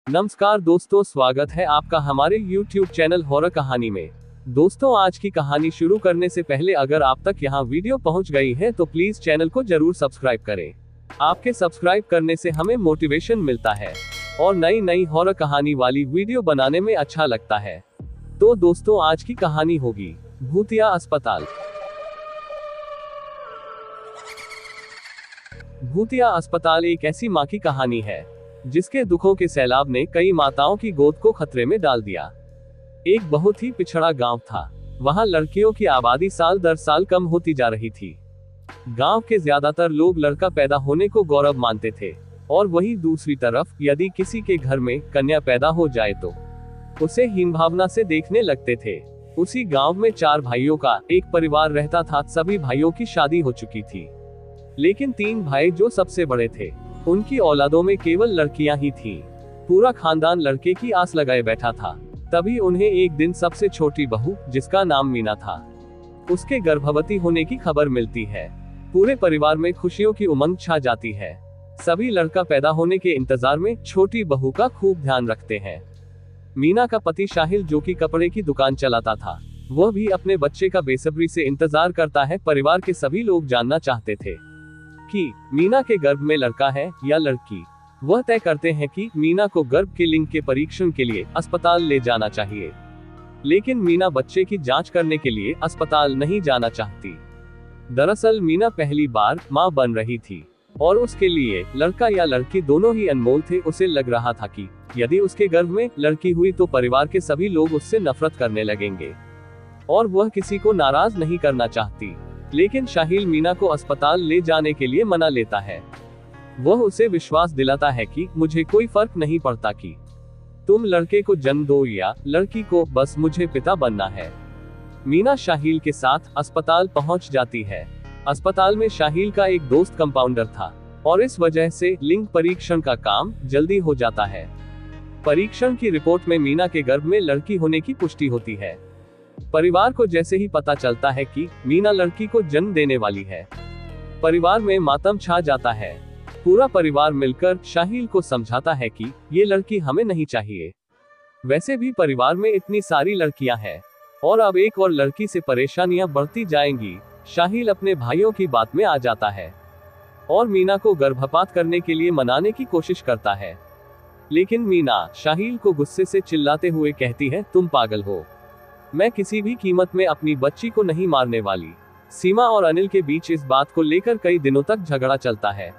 नमस्कार दोस्तों, स्वागत है आपका हमारे YouTube चैनल हॉरर कहानी में। दोस्तों, आज की कहानी शुरू करने से पहले अगर आप तक यहाँ वीडियो पहुँच गई है तो प्लीज चैनल को जरूर सब्सक्राइब करें। आपके सब्सक्राइब करने से हमें मोटिवेशन मिलता है और नई नई हॉरर कहानी वाली वीडियो बनाने में अच्छा लगता है। तो दोस्तों, आज की कहानी होगी भूतिया अस्पताल। भूतिया अस्पताल एक ऐसी माँ की कहानी है जिसके दुखों के सैलाब ने कई माताओं की गोद को खतरे में डाल दिया। एक बहुत ही पिछड़ा गांव था। वहां लड़कियों की आबादी साल दर साल कम होती जा रही थी। गांव के ज्यादातर लोग लड़का पैदा होने को गौरव मानते थे और वहीं दूसरी तरफ यदि किसी के घर में कन्या पैदा हो जाए तो उसे हीन भावना से देखने लगते थे। उसी गांव में 4 भाइयों का एक परिवार रहता था। सभी भाइयों की शादी हो चुकी थी, लेकिन 3 भाई जो सबसे बड़े थे उनकी औलादों में केवल लड़कियां ही थीं। पूरा खानदान लड़के की आस लगाए बैठा था। तभी उन्हें एक दिन सबसे छोटी बहू, जिसका नाम मीना था, उसके गर्भवती होने की खबर मिलती है। पूरे परिवार में खुशियों की उमंग छा जाती है। सभी लड़का पैदा होने के इंतजार में छोटी बहू का खूब ध्यान रखते हैं। मीना का पति शाहिल, जो कि कपड़े की दुकान चलाता था, वह भी अपने बच्चे का बेसब्री से इंतजार करता है। परिवार के सभी लोग जानना चाहते थे कि मीना के गर्भ में लड़का है या लड़की। वह तय करते हैं कि मीना को गर्भ के लिंग के परीक्षण के लिए अस्पताल ले जाना चाहिए, लेकिन मीना बच्चे की जांच करने के लिए अस्पताल नहीं जाना चाहती। दरअसल मीना पहली बार मां बन रही थी और उसके लिए लड़का या लड़की दोनों ही अनमोल थे। उसे लग रहा था कि यदि उसके गर्भ में लड़की हुई तो परिवार के सभी लोग उससे नफरत करने लगेंगे और वह किसी को नाराज नहीं करना चाहती। लेकिन शाहिल मीना को अस्पताल ले जाने के लिए मना लेता है। वह उसे विश्वास दिलाता है कि मुझे कोई फर्क नहीं पड़ता कि तुम लड़के को जन्म दो या लड़की को, बस मुझे पिता बनना है। मीना शाहिल के साथ अस्पताल पहुंच जाती है। अस्पताल में शाहिल का एक दोस्त कंपाउंडर था और इस वजह से लिंग परीक्षण का काम जल्दी हो जाता है। परीक्षण की रिपोर्ट में मीना के गर्भ में लड़की होने की पुष्टि होती है। परिवार को जैसे ही पता चलता है कि मीना लड़की को जन्म देने वाली है, परिवार में मातम छा जाता है। पूरा परिवार मिलकर शाहिल को समझाता है कि ये लड़की हमें नहीं चाहिए। वैसे भी परिवार में इतनी सारी लड़कियां हैं और अब एक और लड़की से परेशानियां बढ़ती जाएंगी। शाहिल अपने भाइयों की बात में आ जाता है और मीना को गर्भपात करने के लिए मनाने की कोशिश करता है, लेकिन मीना शाहिल को गुस्से से चिल्लाते हुए कहती है, तुम पागल हो, मैं किसी भी कीमत में अपनी बच्ची को नहीं मारने वाली। सीमा और अनिल के बीच इस बात को लेकर कई दिनों तक झगड़ा चलता है।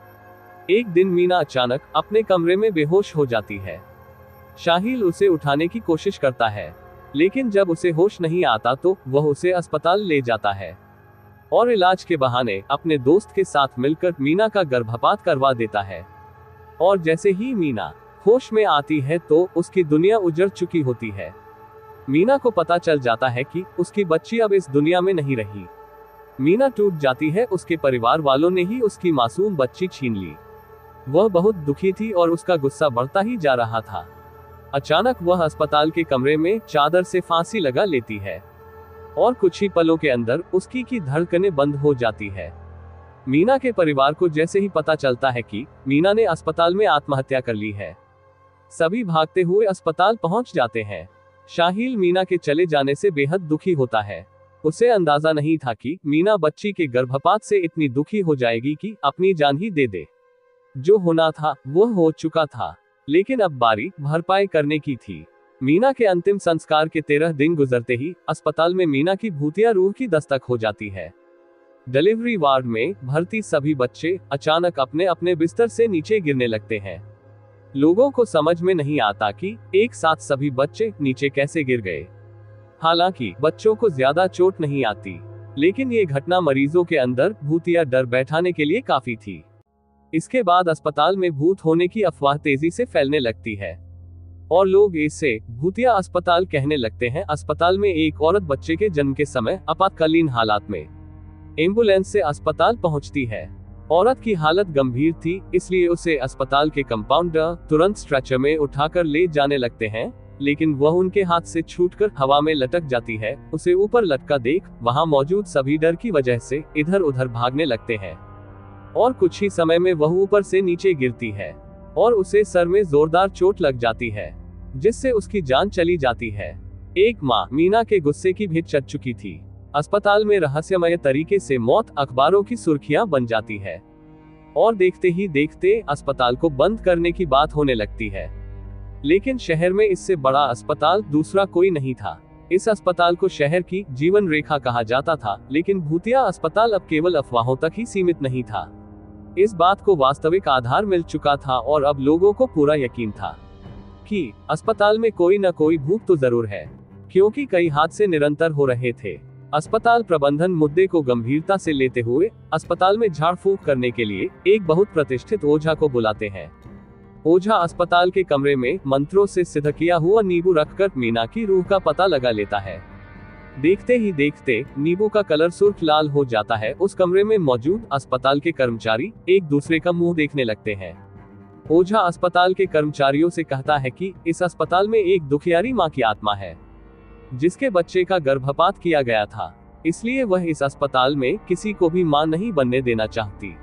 एक दिन मीना अचानक अपने कमरे में बेहोश हो जाती है। शाहिल उसे उठाने की कोशिश करता है, लेकिन जब उसे होश नहीं आता तो वह उसे अस्पताल ले जाता है और इलाज के बहाने अपने दोस्त के साथ मिलकर मीना का गर्भपात करवा देता है। और जैसे ही मीना होश में आती है तो उसकी दुनिया उजड़ चुकी होती है। मीना को पता चल जाता है कि उसकी बच्ची अब इस दुनिया में नहीं रही। मीना टूट जाती है। उसके परिवार वालों ने ही उसकी मासूम बच्ची छीन ली। वह बहुत दुखी थी और उसका गुस्सा बढ़ता ही जा रहा था। अचानक वह अस्पताल के कमरे में चादर से फांसी लगा लेती है और कुछ ही पलों के अंदर उसकी की धड़कनें बंद हो जाती है। मीना के परिवार को जैसे ही पता चलता है कि मीना ने अस्पताल में आत्महत्या कर ली है, सभी भागते हुए अस्पताल पहुंच जाते हैं। शाहिल मीना के चले जाने से बेहद दुखी होता है। उसे अंदाजा नहीं था कि मीना बच्ची के गर्भपात से इतनी दुखी हो जाएगी कि अपनी जान ही दे दे। जो होना था वह हो चुका था, लेकिन अब बारी भरपाई करने की थी। मीना के अंतिम संस्कार के 13 दिन गुजरते ही अस्पताल में मीना की भूतिया रूह की दस्तक हो जाती है। डिलीवरी वार्ड में भर्ती सभी बच्चे अचानक अपने अपने बिस्तर से नीचे गिरने लगते हैं। लोगों को समझ में नहीं आता कि एक साथ सभी बच्चे नीचे कैसे गिर गए। हालांकि बच्चों को ज्यादा चोट नहीं आती, लेकिन ये घटना मरीजों के अंदर भूतिया डर बैठाने के लिए काफी थी। इसके बाद अस्पताल में भूत होने की अफवाह तेजी से फैलने लगती है और लोग इसे भूतिया अस्पताल कहने लगते हैं। अस्पताल में एक औरत बच्चे के जन्म के समय आपातकालीन हालात में एम्बुलेंस से अस्पताल पहुंचती है। औरत की हालत गंभीर थी, इसलिए उसे अस्पताल के कंपाउंडर तुरंत स्ट्रेचर में उठाकर ले जाने लगते हैं, लेकिन वह उनके हाथ से छूटकर हवा में लटक जाती है। उसे ऊपर लटका देख वहां मौजूद सभी डर की वजह से इधर उधर भागने लगते हैं और कुछ ही समय में वह ऊपर से नीचे गिरती है और उसे सर में जोरदार चोट लग जाती है, जिससे उसकी जान चली जाती है। एक माँ मीना के गुस्से की भेंट चढ़ चुकी थी। अस्पताल में रहस्यमय तरीके से मौत अखबारों की सुर्खियां बन जाती है और देखते ही देखते अस्पताल को बंद करने की बात होने लगती है। लेकिन शहर में इससे बड़ा अस्पताल दूसरा कोई नहीं था। इस अस्पताल को शहर की जीवन रेखा कहा जाता था, लेकिन भूतिया अस्पताल अब केवल अफवाहों तक ही सीमित नहीं था। इस बात को वास्तविक आधार मिल चुका था और अब लोगों को पूरा यकीन था कि अस्पताल में कोई न कोई भूत तो जरूर है, क्योंकि कई हादसे निरंतर हो रहे थे। अस्पताल प्रबंधन मुद्दे को गंभीरता से लेते हुए अस्पताल में झाड़ फूंक करने के लिए एक बहुत प्रतिष्ठित ओझा को बुलाते हैं। ओझा अस्पताल के कमरे में मंत्रों से सिद्ध किया हुआ नींबू रखकर मीना की रूह का पता लगा लेता है। देखते ही देखते नींबू का कलर सुर्ख लाल हो जाता है। उस कमरे में मौजूद अस्पताल के कर्मचारी एक दूसरे का मुंह देखने लगते हैं। ओझा अस्पताल के कर्मचारियों से कहता है कि इस अस्पताल में एक दुखियारी मां की आत्मा है, जिसके बच्चे का गर्भपात किया गया था, इसलिए वह इस अस्पताल में किसी को भी मां नहीं बनने देना चाहती।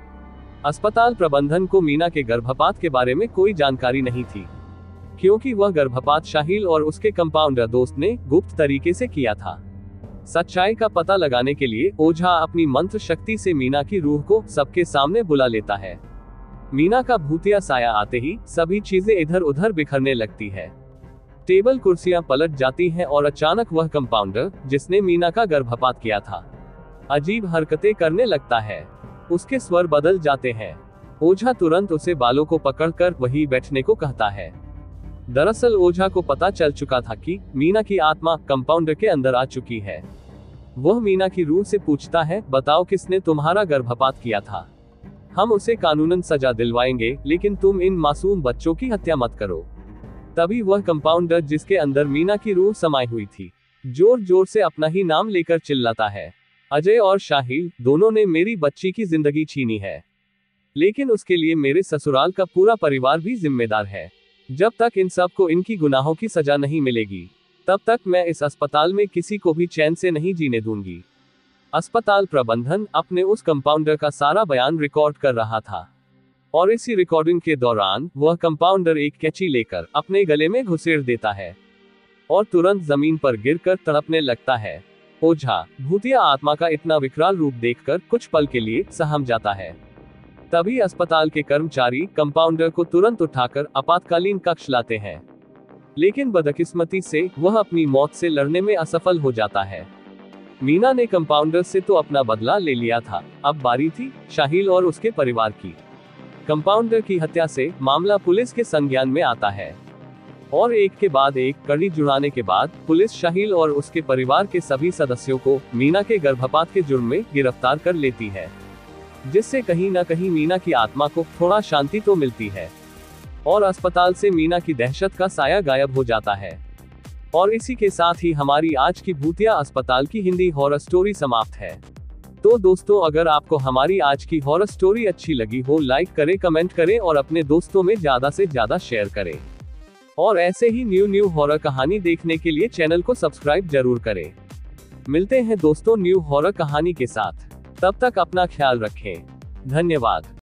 अस्पताल प्रबंधन को मीना के गर्भपात के बारे में कोई जानकारी नहीं थी, क्योंकि वह गर्भपात शाहिल और उसके कंपाउंडर दोस्त ने गुप्त तरीके से किया था। सच्चाई का पता लगाने के लिए ओझा अपनी मंत्र शक्ति से मीना की रूह को सबके सामने बुला लेता है। मीना का भूतिया साया आते ही सभी चीजें इधर उधर बिखरने लगती है। टेबल कुर्सियां पलट जाती हैं और अचानक वह कंपाउंडर जिसने मीना का गर्भपात किया था अजीब हरकतें करने लगता है। उसके स्वर बदल जाते हैं। ओझा तुरंत उसे बालों को पकड़कर वहीं बैठने को कहता है। दरअसल ओझा को पता चल चुका था कि मीना की आत्मा कंपाउंडर के अंदर आ चुकी है। वह मीना की रूह से पूछता है, बताओ किसने तुम्हारा गर्भपात किया था? हम उसे कानूनन सजा दिलवाएंगे, लेकिन तुम इन मासूम बच्चों की हत्या मत करो। तभी वह कंपाउंडर जिसके अंदर मीना की रूह समाई हुई थी जोर जोर से अपना ही नाम लेकर चिल्लाता है, अजय और शाहिल दोनों ने मेरी बच्ची की जिंदगी छीनी है, लेकिन उसके लिए मेरे ससुराल का पूरा परिवार भी जिम्मेदार है। जब तक इन सब को इनकी गुनाहों की सजा नहीं मिलेगी, तब तक मैं इस अस्पताल में किसी को भी चैन से नहीं जीने दूंगी। अस्पताल प्रबंधन अपने उस कंपाउंडर का सारा बयान रिकॉर्ड कर रहा था और इसी रिकॉर्डिंग के दौरान वह कंपाउंडर एक कैंची लेकर अपने गले में घुसेड़ देता है और तुरंत जमीन पर गिरकर तड़पने लगता है। ओझा भूतिया आत्मा का इतना विकराल रूप देखकर कुछ पल के लिए सहम जाता है। तभी अस्पताल के कर्मचारी कंपाउंडर को तुरंत उठाकर आपातकालीन कक्ष लाते हैं, लेकिन बदकिस्मती से वह अपनी मौत से लड़ने में असफल हो जाता है। मीना ने कंपाउंडर से तो अपना बदला ले लिया था, अब बारी थी शाहिल और उसके परिवार की। कंपाउंडर की हत्या से मामला पुलिस के संज्ञान में आता है और एक के बाद एक कड़ी जुड़ाने के बाद पुलिस शाहिल और उसके परिवार के सभी सदस्यों को मीना के गर्भपात के जुर्म में गिरफ्तार कर लेती है, जिससे कहीं न कहीं मीना की आत्मा को थोड़ा शांति तो मिलती है और अस्पताल से मीना की दहशत का साया गायब हो जाता है। और इसी के साथ ही हमारी आज की भूतिया अस्पताल की हिंदी हॉरर स्टोरी समाप्त है। तो दोस्तों, अगर आपको हमारी आज की हॉरर स्टोरी अच्छी लगी हो, लाइक करें, कमेंट करें और अपने दोस्तों में ज्यादा से ज्यादा शेयर करें। और ऐसे ही न्यू हॉरर कहानी देखने के लिए चैनल को सब्सक्राइब जरूर करें। मिलते हैं दोस्तों न्यू हॉरर कहानी के साथ, तब तक अपना ख्याल रखें। धन्यवाद।